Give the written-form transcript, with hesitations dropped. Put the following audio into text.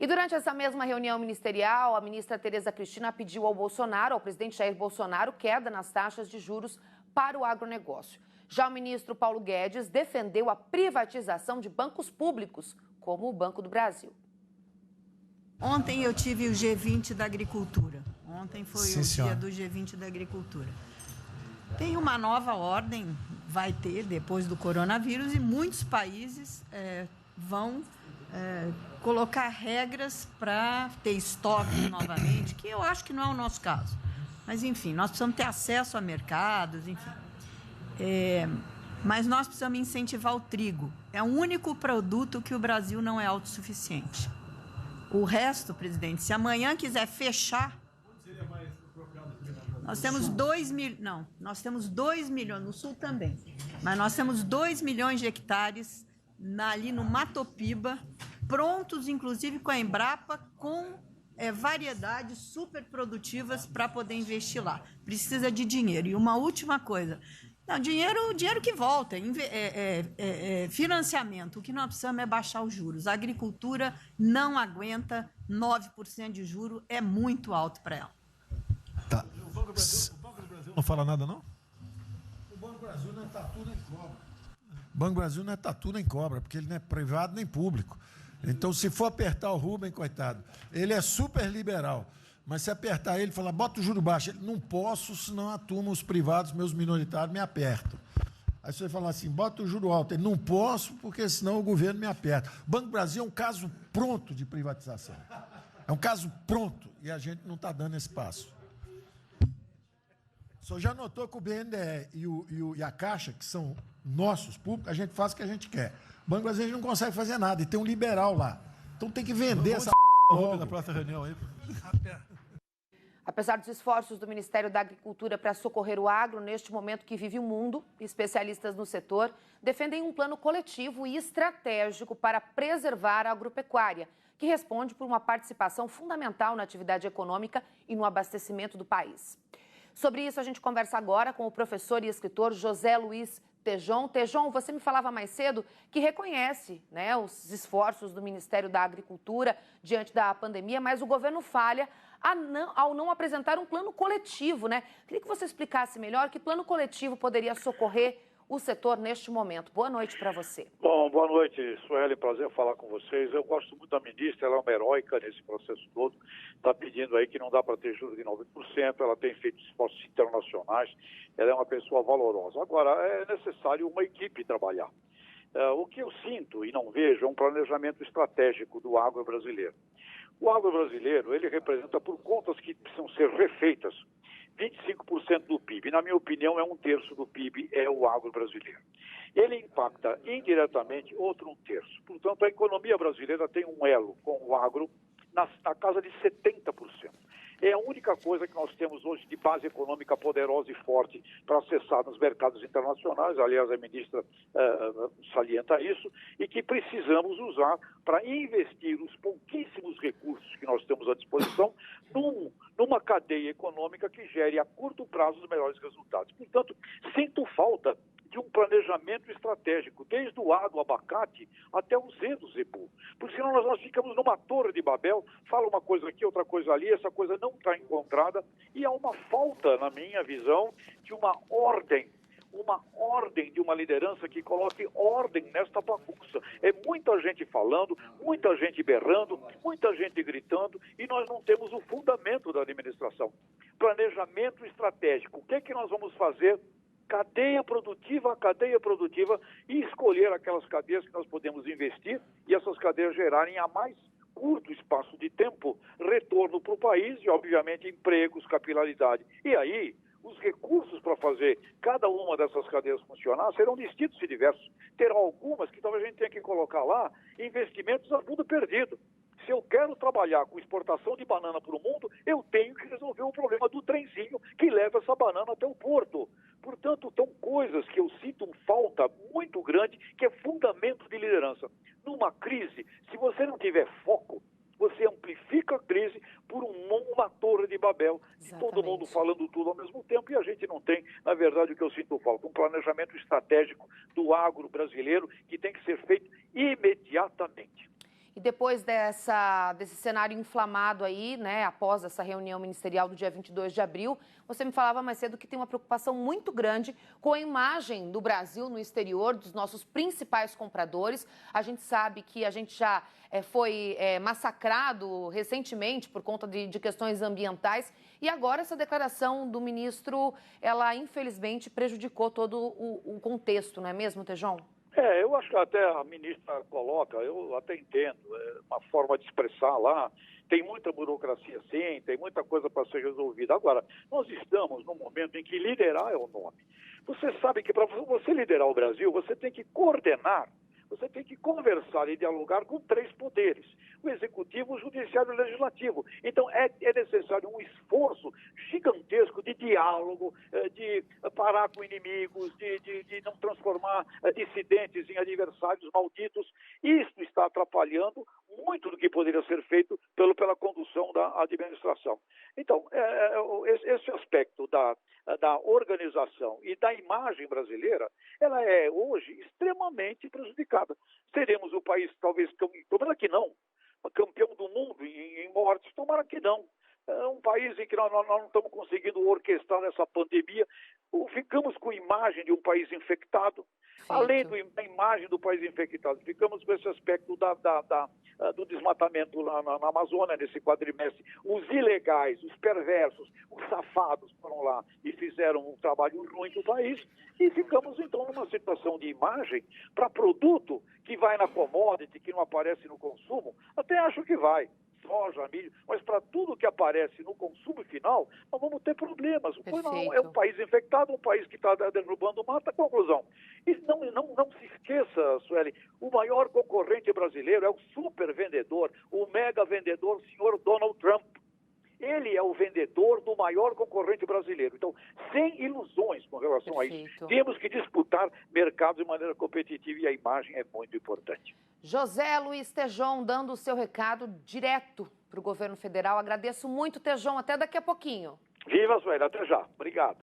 E durante essa mesma reunião ministerial, a ministra Tereza Cristina pediu ao Bolsonaro, ao presidente Jair Bolsonaro, queda nas taxas de juros para o agronegócio. Já o ministro Paulo Guedes defendeu a privatização de bancos públicos, como o Banco do Brasil. Ontem eu tive o G20 da agricultura. Ontem foi o dia do G20 da agricultura. Tem uma nova ordem, vai ter depois do coronavírus, e muitos países vão colocar regras para ter estoque novamente, que eu acho que não é o nosso caso. Mas, enfim, nós precisamos ter acesso a mercados, enfim. Mas nós precisamos incentivar o trigo. É o único produto que o Brasil não é autossuficiente. O resto, presidente, se amanhã quiser fechar... Nós temos 2 milhões, no sul também, mas nós temos 2 milhões de hectares ali no Matopiba, prontos, inclusive, com a Embrapa, com variedades super produtivas para poder investir lá. Precisa de dinheiro. E uma última coisa... Não, dinheiro que volta, financiamento. O que nós precisamos é baixar os juros. A agricultura não aguenta 9% de juros, é muito alto para ela. Tá. O Banco do Brasil não fala nada, não? O Banco do Brasil não é tatu nem cobra. O Banco do Brasil não é tatu nem cobra, porque ele não é privado nem público. Então, se for apertar o Rubem, coitado, ele é super liberal. Mas se apertar ele e falar, bota o juro baixo, ele, não posso, senão a turma, os privados, meus minoritários, me apertam. Aí você fala assim, bota o juro alto, ele, não posso, porque senão o governo me aperta. O Banco do Brasil é um caso pronto de privatização. É um caso pronto, e a gente não está dando esse passo. O senhor já notou que o BNDE e a Caixa, que são nossos públicos, a gente faz o que a gente quer. O Banco do Brasil a gente não consegue fazer nada, e tem um liberal lá. Então tem que vender essa na próxima reunião aí. Apesar dos esforços do Ministério da Agricultura para socorrer o agro neste momento que vive o mundo, especialistas no setor defendem um plano coletivo e estratégico para preservar a agropecuária, que responde por uma participação fundamental na atividade econômica e no abastecimento do país. Sobre isso, a gente conversa agora com o professor e escritor José Luiz Tejon. Tejon, você me falava mais cedo que reconhece, né, os esforços do Ministério da Agricultura diante da pandemia, mas o governo falha ao não apresentar um plano coletivo, né? Queria que você explicasse melhor que plano coletivo poderia socorrer o setor neste momento. Boa noite para você. Bom, boa noite, Sueli, prazer falar com vocês. Eu gosto muito da ministra, ela é uma heróica nesse processo todo. Está pedindo aí que não dá para ter juros de 9%, ela tem feito esforços internacionais, ela é uma pessoa valorosa. Agora, é necessário uma equipe trabalhar. O que eu sinto e não vejo é um planejamento estratégico do agro brasileiro. O agro brasileiro, ele representa, por contas que precisam ser refeitas, 25% do PIB. Na minha opinião, é 1/3 do PIB, é o agro brasileiro. Ele impacta indiretamente outro 1/3. Portanto, a economia brasileira tem um elo com o agro na casa de 70%. É a única coisa que nós temos hoje de base econômica poderosa e forte para acessar nos mercados internacionais, aliás, a ministra salienta isso, e que precisamos usar para investir os pouquíssimos recursos que nós temos à disposição numa cadeia econômica que gere a curto prazo os melhores resultados. Portanto, sinto falta de um planejamento estratégico, desde o A do abacate até o Z do zebu. Porque senão nós ficamos numa torre de Babel, fala uma coisa aqui, outra coisa ali, essa coisa não está encontrada, e há uma falta, na minha visão, de uma ordem de uma liderança que coloque ordem nesta bagunça. É muita gente falando, muita gente berrando, muita gente gritando, e nós não temos o fundamento da administração. Planejamento estratégico. O que é que nós vamos fazer? Cadeia produtiva, e escolher aquelas cadeias que nós podemos investir e essas cadeias gerarem a mais curto espaço de tempo retorno para o país e, obviamente, empregos, capilaridade. E aí, os recursos para fazer cada uma dessas cadeias funcionar serão distintos e diversos. Terão algumas que talvez a gente tenha que colocar lá investimentos a fundo perdido. Se eu quero trabalhar com exportação de banana para o mundo, eu tenho que resolver o problema do trenzinho que leva essa banana até o porto. Portanto, são coisas que eu sinto falta muito grande, que é fundamento de liderança. Numa crise, se você não tiver foco, você amplifica a crise por uma torre de Babel, de todo mundo falando tudo ao mesmo tempo, e a gente não tem, na verdade, o que eu sinto falta, um planejamento estratégico do agro brasileiro que tem que ser feito imediatamente. E depois depois desse cenário inflamado aí, né, após essa reunião ministerial do dia 22 de abril, você me falava mais cedo que tem uma preocupação muito grande com a imagem do Brasil no exterior, dos nossos principais compradores. A gente sabe que a gente já foi massacrado recentemente por conta de questões ambientais e agora essa declaração do ministro, ela infelizmente prejudicou todo o contexto, não é mesmo, Tejon? Eu acho que até a ministra coloca, eu até entendo, é uma forma de expressar lá, tem muita burocracia sim, tem muita coisa para ser resolvida. Agora, nós estamos num momento em que liderar é o nome. Você sabe que para você liderar o Brasil, você tem que coordenar, você tem que conversar e dialogar com 3 poderes, o Executivo, o Judiciário e o Legislativo. Então, é necessário um esforço gigantesco de diálogo, de parar com inimigos, de não transformar dissidentes em adversários malditos. Isso está atrapalhando muito do que poderia ser feito pela condução da administração. Então, esse aspecto da organização e da imagem brasileira, ela é hoje extremamente prejudicada. Seremos o país, talvez, tomara que não, campeão do mundo em mortes, tomara que não. É um país em que nós não estamos conseguindo orquestrar essa pandemia. Ficamos com a imagem de um país infectado. Feito. Além da imagem do país infectado, ficamos com esse aspecto do desmatamento lá na Amazônia, nesse quadrimestre. Os ilegais, os perversos, os safados foram lá e fizeram um trabalho ruim do país. E ficamos, então, numa situação de imagem para produto que vai na commodity, que não aparece no consumo. Até acho que vai. Soja, milho, mas para tudo que aparece no consumo final, nós vamos ter problemas. Não, é um país infectado, um país que está derrubando mata. Conclusão. E não se esqueça, Sueli, o maior concorrente brasileiro é o super vendedor, o mega vendedor, o senhor Donald Trump. Ele é o vendedor do maior concorrente brasileiro. Então, sem ilusões com relação a isso. Temos que disputar mercado de maneira competitiva e a imagem é muito importante. José Luiz Tejon, dando o seu recado direto para o governo federal. Agradeço muito, Tejon. Até daqui a pouquinho. Viva, Sueli. Até já. Obrigado.